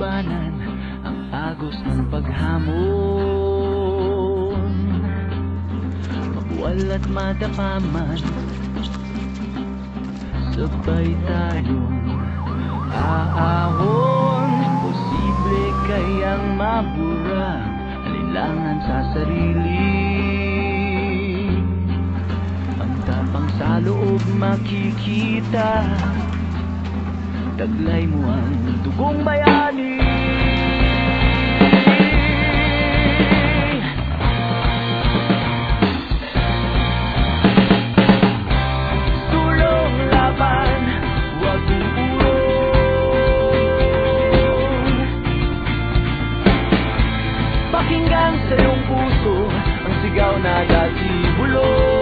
labanan ang agos ng paghamon. Mabuwal at madapaman, sabay tayong aahon. Posible kayang mabura alinlangan sa sarili. Ang tapang sa loob makikita, taglay mo ang dugong bayani. Sulong laban, huwag uurong. Pakinggan sa iyong puso ang sigaw na dati bulong.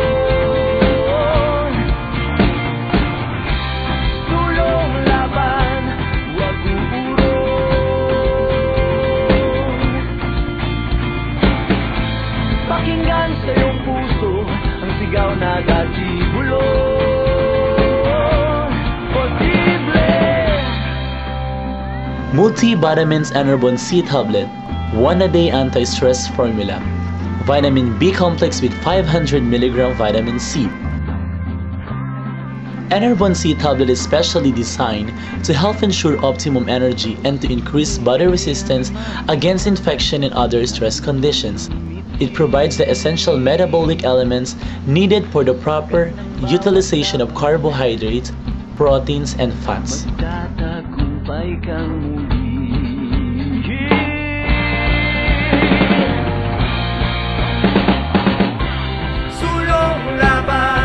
Pakinggan sa iyong puso ang sigaw na dati bulong. Posible. Multivitamins Enervon C Tablet, 1-a-day anti-stress formula. Vitamin B complex with 500 mg vitamin C. Enervon C Tablet is specially designed to help ensure optimum energy and to increase body resistance against infection and other stress conditions. It provides the essential metabolic elements needed for the proper utilization of carbohydrates, proteins, and fats. Magtatagumpay kang muli. Sulong laban.